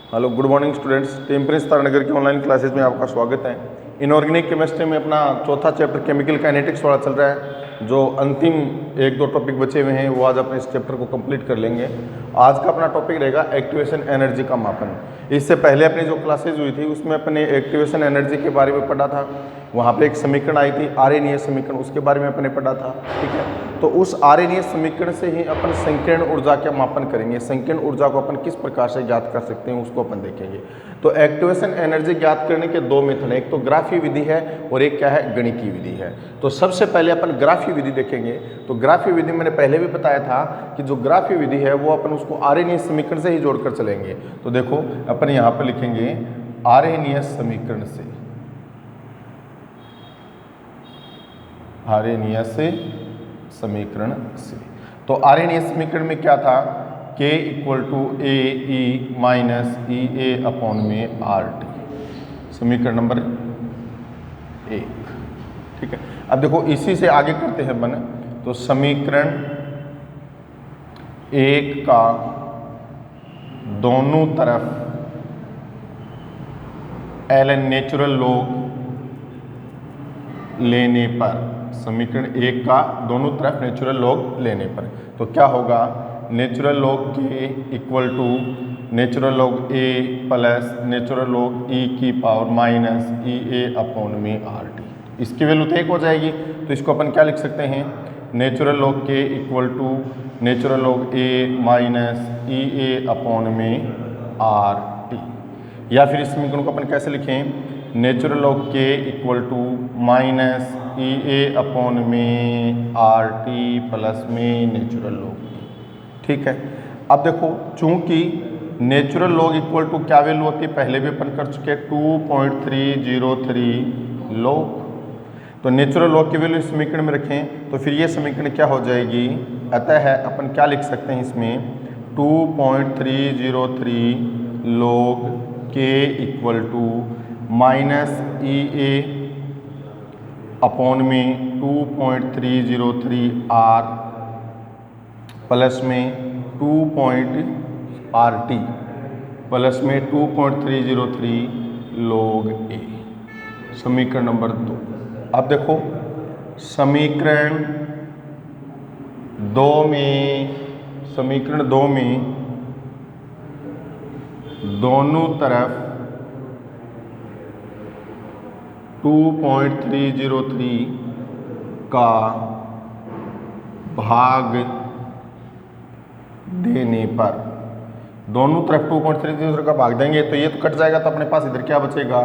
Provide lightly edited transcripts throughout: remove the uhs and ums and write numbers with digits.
Hello, good morning students. Team Prince Taranagar की online classes में आपका स्वागत है। इनऑर्गेनिक केमिस्ट्री में अपना चौथा चैप्टर केमिकल काइनेटिक्स वाला चल रहा है। जो अंतिम एक दो टॉपिक बचे हुए हैं वो आज अपने इस चैप्टर को कंप्लीट कर लेंगे। आज का अपना टॉपिक रहेगा एक्टिवेशन एनर्जी का मापन। इससे पहले अपनी जो क्लासेज हुई थी उसमें अपने एक्टिवेशन एनर्जी के बारे में पढ़ा था। वहाँ पे एक समीकरण आई थी आर्यनीय समीकरण, उसके बारे में अपने पढ़ा था। ठीक है, तो उस आर्यनीय समीकरण से ही अपन संकीर्ण ऊर्जा का मापन करेंगे। संकीर्ण ऊर्जा को अपन किस प्रकार से ज्ञात कर सकते हैं उसको अपन देखेंगे। तो एक्टिवेशन एनर्जी ज्ञात करने के दो मेथड हैं, एक तो ग्राफी विधि है और एक क्या है, गणितीय विधि है। तो सबसे पहले अपन ग्राफी विधि देखेंगे। तो ग्राफी विधि मैंने पहले भी बताया था कि जो ग्राफी विधि है वो अपन उसको आर्यनीय समीकरण से ही जोड़कर चलेंगे। तो देखो अपन यहाँ पर लिखेंगे आर्यनीय समीकरण से, आर्यनीय से समीकरण से। तो आर्यनीय समीकरण में क्या था, K equal to A E minus E A upon में आर टी, समीकरण नंबर 1। ठीक है, अब देखो इसी से आगे करते हैं अपन। तो समीकरण 1 का दोनों तरफ ln नेचुरल लॉग लेने पर, समीकरण 1 का दोनों तरफ नेचुरल लॉग लेने पर तो क्या होगा, नेचुरल लॉग के equal to natural log A plus natural log E की power minus E A upon में आर टी। इसकी वैल्यू तो 1 हो जाएगी। तो इसको अपन क्या लिख सकते हैं, नेचुरल लॉग के equal to natural log A minus E A upon में आर टी। या फिर इस समीकरण को अपन कैसे लिखें, नेचुरल लॉग के equal to minus E A upon में आर टी प्लस में नेचुरल लॉग। ठीक है, अब देखो चूंकि नेचुरल लॉग इक्वल टू क्या वैल्यू होती है, पहले भी अपन कर चुके हैं 2.303 लॉग। तो नेचुरल लॉग की वैल्यू इस समीकरण में रखें तो फिर ये समीकरण क्या हो जाएगी, अतः है अपन क्या लिख सकते हैं इसमें 2.303 लॉग के equal to minus E A upon में 2.303 आर प्लस में 2.RT प्लस में 2.303 लॉग ए, समीकरण नंबर 2। अब देखो समीकरण 2 में दोनों तरफ 2.303 का भाग देने पर, दोनों तरफ 2.303 का भाग देंगे तो ये तो कट जाएगा। तो अपने पास इधर क्या बचेगा,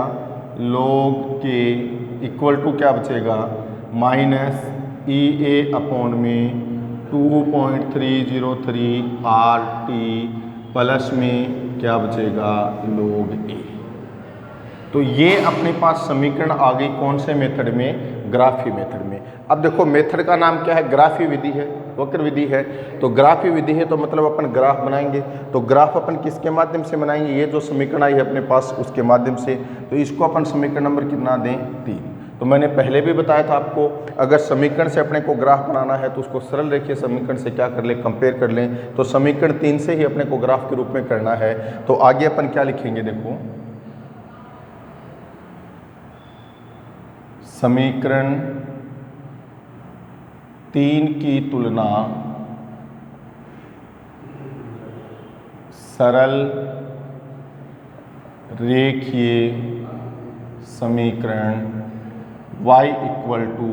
लॉग के इक्वल टू क्या बचेगा, माइनस ई ए अपॉन में 2.303 आर टी प्लस में क्या बचेगा, लॉग ए। तो ये अपने पास समीकरण आ गई कौन से मेथड में, ग्राफी मेथड में। अब देखो मेथड का नाम क्या है, ग्राफी विधि है, वक्र विधि है। तो ग्राफी विधि है तो मतलब अपन ग्राफ बनाएंगे। तो ग्राफ अपन किसके माध्यम से बनाएंगे, ये जो समीकरण आई है अपने पास उसके माध्यम से। तो इसको अपन समीकरण नंबर कितना दें, 3। तो मैंने पहले भी बताया था आपको, अगर समीकरण से अपने को ग्राफ बनाना है तो उसको सरल रेखीय समीकरण से क्या कर लें, कंपेयर कर लें। तो समीकरण 3 से ही अपने को ग्राफ के रूप में करना है। तो आगे अपन क्या लिखेंगे, देखो समीकरण 3 की तुलना सरल रेखीय समीकरण y equal to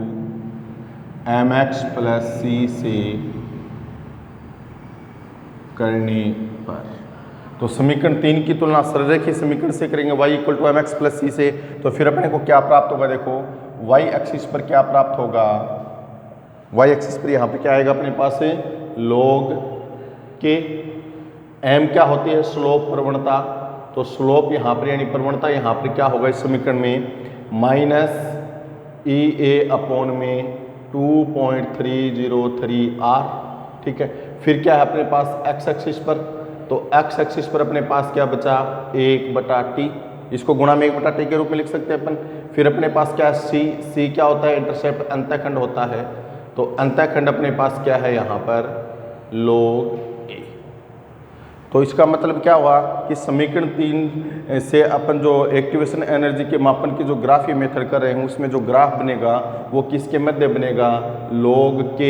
M X plus C से करने पर। तो समीकरण 3 की तुलना सरल रेखीय समीकरण से करेंगे y equal to M X plus C से। तो फिर अपने को क्या प्राप्त होगा, देखो y एक्सिस पर क्या प्राप्त होगा, y एक्सिस पर यहाँ पे क्या आएगा अपने पास है, log के m क्या होती है, स्लोप प्रवणता। तो स्लोप यहाँ पर यानी प्रवणता यहाँ पर क्या होगा इस समीकरण में, माइनस ई ए अपॉन में 2.303 आर। ठीक है, फिर क्या है अपने पास x एक्सिस पर, तो x एक्सिस पर अपने पास क्या बचा, 1/t। इसको गुणा में 1/t के रूप में लिख सकते हैं अपन। फिर अपने पास क्या है, c क्या होता है, इंटरसेप्ट अंतःखंड होता है। तो अंतःखंड अपने पास क्या है यहाँ पर, log a। तो इसका मतलब क्या हुआ कि समीकरण 3 से अपन जो एक्टिवेशन एनर्जी के मापन की जो ग्राफी मेथड कर रहे हैं उसमें जो ग्राफ बनेगा वो किसके मध्य बनेगा, log k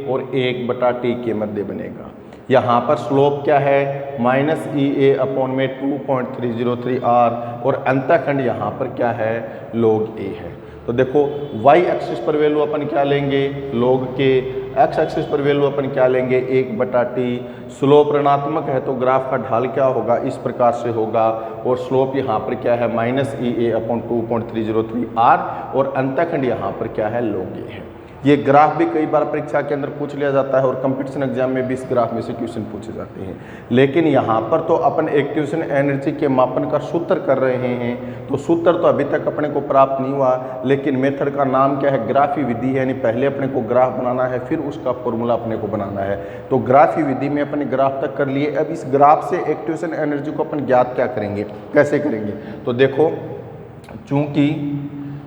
और 1/t के मध्य बनेगा। यहाँ पर स्लोप क्या है -EA अपॉन में 2.303 r और अंतःखंड यहाँ पर क्या है log a है। तो देखो y एक्सिस पर वैल्यू अपन क्या लेंगे log k, x एक्सिस पर वैल्यू अपन क्या लेंगे 1/t। स्लोप ऋणात्मक है तो ग्राफ का ढाल क्या होगा, इस प्रकार से होगा और स्लोप यहाँ पर क्या है -EA अपॉन 2.303 r और अंतःखंड यहाँ पर क्या है log a है। ये ग्राफ भी कई बार परीक्षा के अंदर पूछ लिया जाता है और कंपटीशन एग्जाम में भी इस ग्राफ में से क्वेश्चन पूछे जाते हैं। लेकिन यहाँ पर तो अपन एक्टिवेशन एनर्जी के मापन का सूत्र कर रहे हैं, तो सूत्र तो अभी तक अपने को प्राप्त नहीं हुआ, लेकिन मेथड का नाम क्या है, ग्राफी विधि, यानी पहले अपने को ग्राफ बनाना है फिर उसका फॉर्मूला अपने को बनाना है। तो ग्राफी विधि में अपने ग्राफ तक कर लिए। अब इस ग्राफ से एक्टिवेशन एनर्जी को अपन ज्ञात क्या करेंगे, कैसे करेंगे। तो देखो चूंकि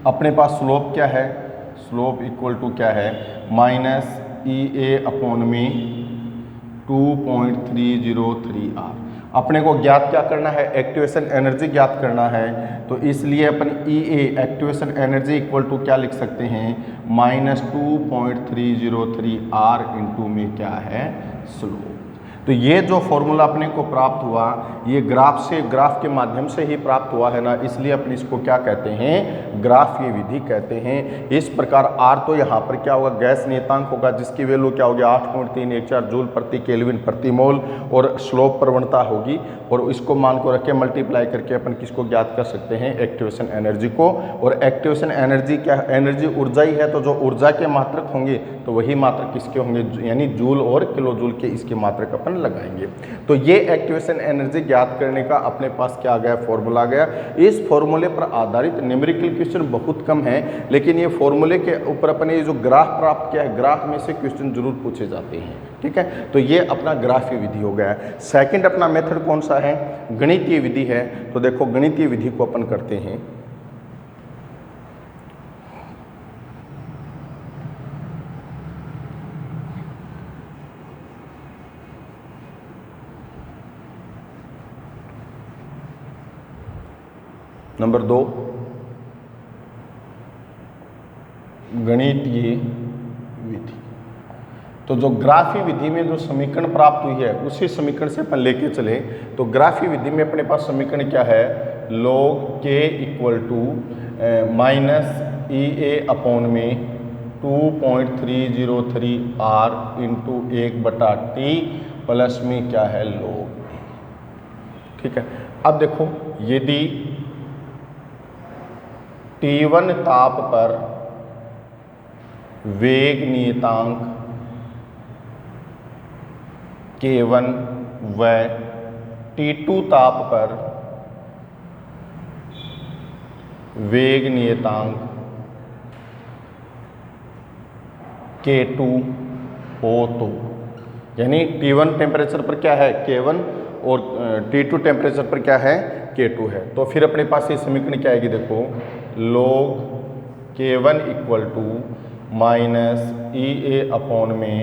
अपने पास स्लोप क्या है, स्लोप इक्वल टू क्या है -EA अपॉन में 2.303 r। अपने को ज्ञात क्या करना है, एक्टिवेशन एनर्जी ज्ञात करना है। तो इसलिए अपन EA activation energy equal to क्या लिख सकते हैं -2.303 r इंटू में क्या है स्लोप। तो ये जो फॉर्मूला अपने को प्राप्त हुआ ये ग्राफ के माध्यम से ही प्राप्त हुआ है ना, इसलिए अपन इसको क्या कहते हैं, ग्राफीय विधि कहते हैं। इस प्रकार R तो यहाँ पर क्या होगा, गैस नियतांक होगा जिसकी वैल्यू क्या होगी 8.314 जूल प्रति केल्विन प्रति मोल और स्लोप प्रवणता होगी और इसको मान को रख के मल्टीप्लाई करके अपन किसको ज्ञात कर सकते हैं, एक्टिवेशन एनर्जी को। और एक्टिवेशन एनर्जी क्या, एनर्जी ऊर्जा ही है तो जो ऊर्जा के मात्रक होंगे तो वही मात्रक किसके होंगे, यानी जूल और किलो जूल के इसके मात्रक अपन लगाएंगे। तो ये एक्टिवेशन एनर्जी ज्ञात करने का अपने पास क्या आ गया, फॉर्मूला आ गया। इस फॉर्मूले पर आधारित न्यूमेरिकल क्वेश्चन बहुत कम है, लेकिन ये फॉर्मूले के ऊपर अपने ये जो ग्राफ प्राप्त किया है, ग्राफ में से क्वेश्चन जरूर पूछे जाते हैं। ठीक है, तो ये अपना ग्राफीय विधि हो गया। सेकंड अपना मेथड कौन सा है, गणितीय विधि है। तो देखो गणितीय विधि को अपन करते हैं। नंबर 2 गणितीय विधि। तो जो ग्राफीय विधि में जो समीकरण प्राप्त हुई है उसी समीकरण से अपन लेके चले। तो ग्राफीय विधि में अपने पास समीकरण क्या है, log k equal to -EA upon में 2.303 r इंटू 1/t प्लस में क्या है log। ठीक है, अब देखो यदि T1 ताप पर वेग नियतांक K1 व T2 ताप पर वेग नियतांक K2 हो तो, यानी T1 टेम्परेचर पर क्या है K1 और T2 टेम्परेचर पर क्या है K2 है। तो फिर अपने पास ये समीकरण क्या आएगी, देखो log K1 equal to -EA upon में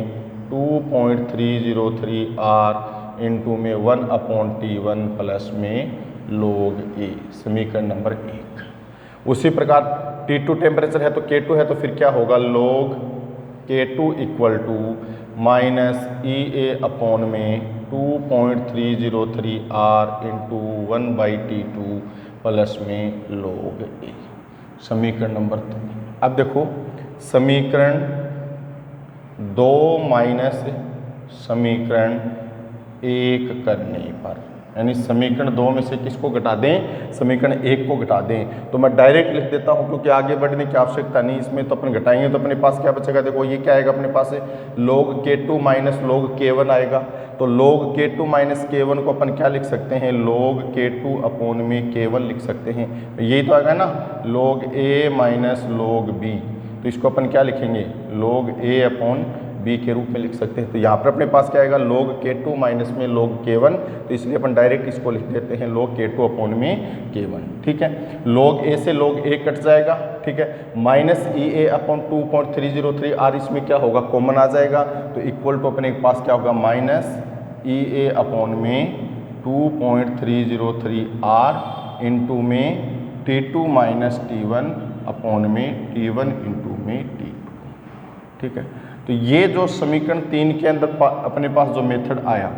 2.303 r इंटू में 1/T1 प्लस में log A, समीकरण नंबर 1। उसी प्रकार T2 टेम्परेचर है तो K2 है तो फिर क्या होगा, log K2 equal to -EA upon में 2.303 r इंटू 1/T2 प्लस में log A, समीकरण नंबर 2। अब देखो समीकरण 2 माइनस समीकरण 1 करने पर, यानी समीकरण 2 में से किसको घटा दें, समीकरण 1 को घटा दें। तो मैं डायरेक्ट लिख देता हूं क्योंकि आगे बढ़ने की आवश्यकता नहीं, इसमें तो अपन घटाएंगे तो अपने पास क्या बचेगा, देखो ये क्या आएगा अपने पास log K2 minus log K1 आएगा। तो log K2 माइनस K1 को अपन क्या लिख सकते हैं, log K2 अपॉन में K1 लिख सकते हैं। यही तो आएगा ना log A minus log B, तो इसको अपन क्या लिखेंगे, log A अपॉन B के रूप में लिख सकते हैं। तो यहाँ पर अपने पास क्या आएगा, log K2 माइनस में log K1, तो इसलिए अपन डायरेक्ट इसको लिख देते हैं log K2 अपॉन में K1। ठीक है, log A से log A कट जाएगा। ठीक है, -EA अपॉन 2.303 r इसमें क्या होगा, कॉमन आ जाएगा। तो इक्वल टू अपने पास क्या होगा, -EA अपॉन में 2.303 R इंटू में T2 माइनस T1 अपॉन में T1 इंटू में T2। ठीक है, तो ये जो समीकरण 3 के अंदर अपने पास जो मेथड आया,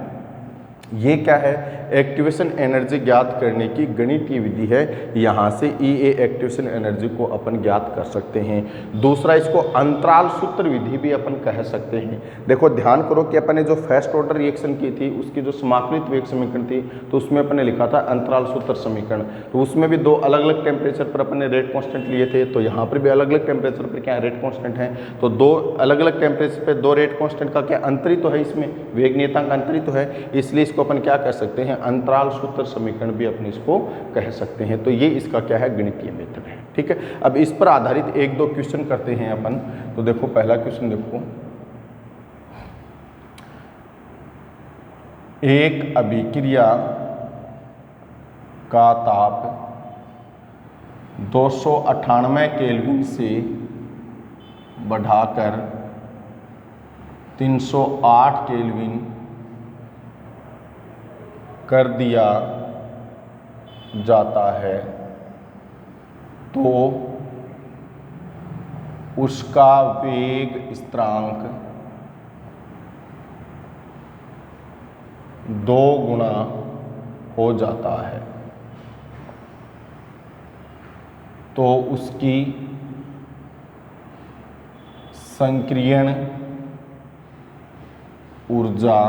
ये क्या है, एक्टिवेशन एनर्जी ज्ञात करने की गणितीय विधि है। यहाँ से EA एक्टिवेशन एनर्जी को अपन ज्ञात कर सकते हैं। दूसरा, इसको अंतराल सूत्र विधि भी अपन कह सकते हैं। देखो ध्यान करो कि अपन ने जो फर्स्ट ऑर्डर रिएक्शन की थी, उसकी जो समाकलित वेग समीकरण थी, तो उसमें अपन ने लिखा था अंतराल सूत्र समीकरण। तो उसमें भी दो अलग अलग टेम्परेचर पर अपन ने रेट कॉन्स्टेंट लिए थे, तो यहाँ पर भी अलग अलग टेम्परेचर पर क्या रेट कॉन्स्टेंट है। तो दो अलग अलग टेम्परेचर पर दो रेट कॉन्स्टेंट का क्या अंतर ही तो है, इसमें वेग नियतांक अंतर ही तो है, इसलिए इसको अपन क्या कह सकते हैं, अंतराल सूत्र समीकरण भी अपने इसको कह सकते हैं। तो ये इसका क्या है, गणितीय मेथड है। ठीक है, अब इस पर आधारित एक दो क्वेश्चन करते हैं अपन। तो देखो पहला क्वेश्चन देखो, एक अभिक्रिया का ताप 298 केल्विन से बढ़ाकर 308 केल्विन कर दिया जाता है, तो उसका वेग स्थिरांक 2 गुना हो जाता है। तो उसकी संक्रियण ऊर्जा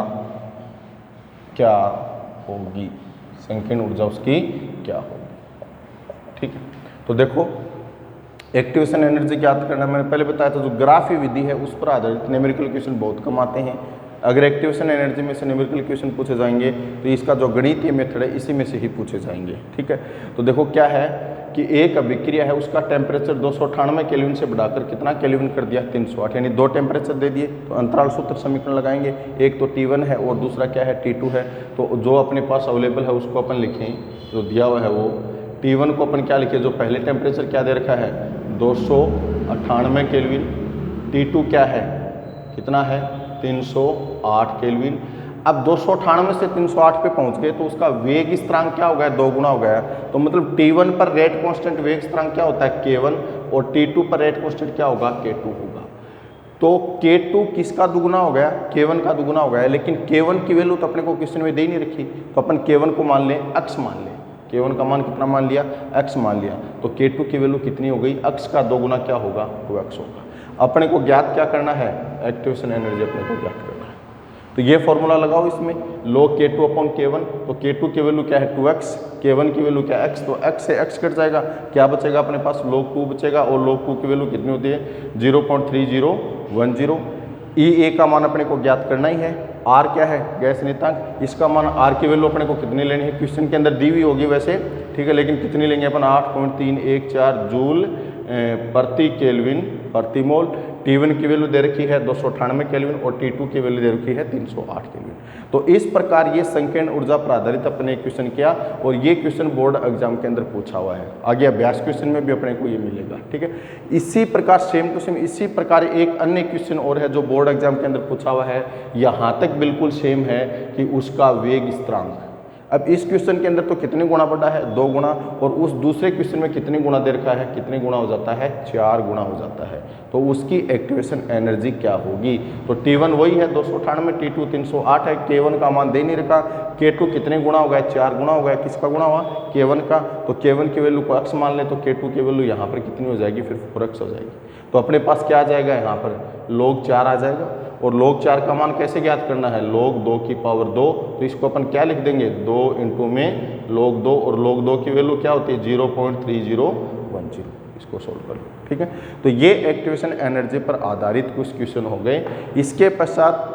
क्या होगी, संकीर्ण ऊर्जा उसकी क्या होगी। ठीक है, तो देखो एक्टिवेशन एनर्जी ज्ञात करना मैंने पहले बताया था, जो ग्राफी विधि है उस पर आधारित न्यूमेरिकल क्वेश्चन बहुत कम आते हैं। अगर एक्टिवेशन एनर्जी में से न्यूमेरिकल क्वेश्चन पूछे जाएंगे तो इसका जो गणितीय मेथड है इसी में से ही पूछे जाएंगे। ठीक है, तो देखो क्या है कि एक अभिक्रिया है, उसका टेम्परेचर 298 केल्विन से बढ़ाकर कितना केल्विन कर दिया, 308, यानी दो टेम्परेचर दे दिए। तो अंतराल सूत्र समीकरण लगाएंगे, एक तो T1 है और दूसरा क्या है, T2 है। तो जो अपने पास अवेलेबल है उसको अपन लिखें, जो दिया हुआ है वो T1 को अपन क्या लिखे, जो पहले टेम्परेचर क्या दे रखा है 298 केल्विन, T2 क्या है, कितना है 308 केल्विन। अब 298 से 308 पे पहुंच गए तो उसका वेग स्थिरांक क्या हो गया, 2 गुना हो गया। तो मतलब T1 पर रेट कांस्टेंट वेग स्थिरांक क्या होता है, K1, और T2 पर रेट कांस्टेंट क्या होगा, K2 होगा। तो K2 किसका दुगुना हो गया, K1 का दुगुना हो गया। लेकिन K1 की वैल्यू तो अपने को क्वेश्चन में दे ही नहीं रखी, तो अपन K1 को मान लें x मान लें, K1 का मान कितना मान लिया, x मान लिया। तो K2 की वैल्यू कितनी हो गई, x का 2 गुना क्या होगा, 2x होगा। अपने को ज्ञात क्या करना है, एक्टिवेशन एनर्जी अपने को ज्ञात करना है। तो ये फॉर्मूला लगाओ इसमें, log K2 अपॉन K1। तो K2 की वैल्यू क्या है 2x, K1 की वैल्यू क्या है x, तो x से x कट जाएगा, क्या बचेगा अपने पास, log 2 बचेगा। और log 2 की वैल्यू कितनी होती है, 0.3010। EA का मान अपने को ज्ञात करना ही है। R क्या है, गैस नियतांक, इसका मान R की वैल्यू अपने को कितनी लेनी है, क्वेश्चन के अंदर दी हुई होगी वैसे, ठीक है, लेकिन कितनी लेंगे अपन, 8.314 जूल प्रति केल्विन प्रति मोल। T1 की वैल्यू दे रखी है 298 केल्विन और T2 की वैल्यू दे रखी है 308 केल्विन। तो इस प्रकार ये संकीर्ण ऊर्जा पर आधारित अपने क्वेश्चन किया, और ये क्वेश्चन बोर्ड एग्जाम के अंदर पूछा हुआ है। आगे अभ्यास क्वेश्चन में भी अपने को ये मिलेगा। ठीक है, इसी प्रकार सेम टू सेम इसी प्रकार एक अन्य क्वेश्चन और है जो बोर्ड एग्जाम के अंदर पूछा हुआ है, यहाँ तक बिल्कुल सेम है कि उसका वेग स्थिरांक। अब इस क्वेश्चन के अंदर तो कितने गुना बढ़ा है, 2 गुना, और उस दूसरे क्वेश्चन में कितने गुना दे रखा है, कितने गुना हो जाता है, 4 गुना हो जाता है। तो उसकी एक्टिवेशन एनर्जी क्या होगी, तो T1 वही है 298, T2 308 है, K1 का मान दे नहीं रखा, K2 कितने गुना हो गया, 4 गुना हो गया। किसका गुना हुआ, K1 का। तो K1 की वैल्यू को x मान ले, तो K2 की वैल्यू यहाँ पर कितनी हो जाएगी, फिर 4x हो जाएगी। तो अपने पास क्या आ जाएगा, यहाँ पर log 4 आ जाएगा। और log 4 का मान कैसे ज्ञात करना है, log 2 की पावर 2। तो इसको अपन क्या लिख देंगे, 2 इंटू में log 2, और log 2 की वैल्यू क्या होती है 0.3010। इसको सोल्व कर लो। ठीक है, तो ये एक्टिवेशन एनर्जी पर आधारित कुछ क्वेश्चन हो गए। इसके पश्चात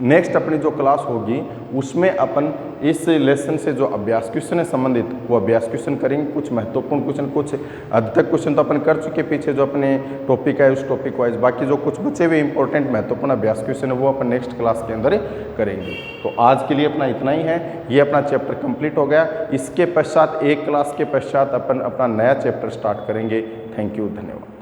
नेक्स्ट अपनी जो क्लास होगी उसमें अपन इस लेसन से जो अभ्यास क्वेश्चन है संबंधित, वो अभ्यास क्वेश्चन करेंगे। कुछ महत्वपूर्ण क्वेश्चन, कुछ अभी तक क्वेश्चन तो अपन कर चुके पीछे जो अपने टॉपिक है उस टॉपिक वाइज, बाकी जो कुछ बचे हुए इंपॉर्टेंट महत्वपूर्ण अभ्यास क्वेश्चन है वो अपन नेक्स्ट क्लास के अंदर करेंगे। तो आज के लिए अपना इतना ही है, ये अपना चैप्टर कंप्लीट हो गया। इसके पश्चात एक क्लास के पश्चात अपन अपना नया चैप्टर स्टार्ट करेंगे। थैंक यू, धन्यवाद।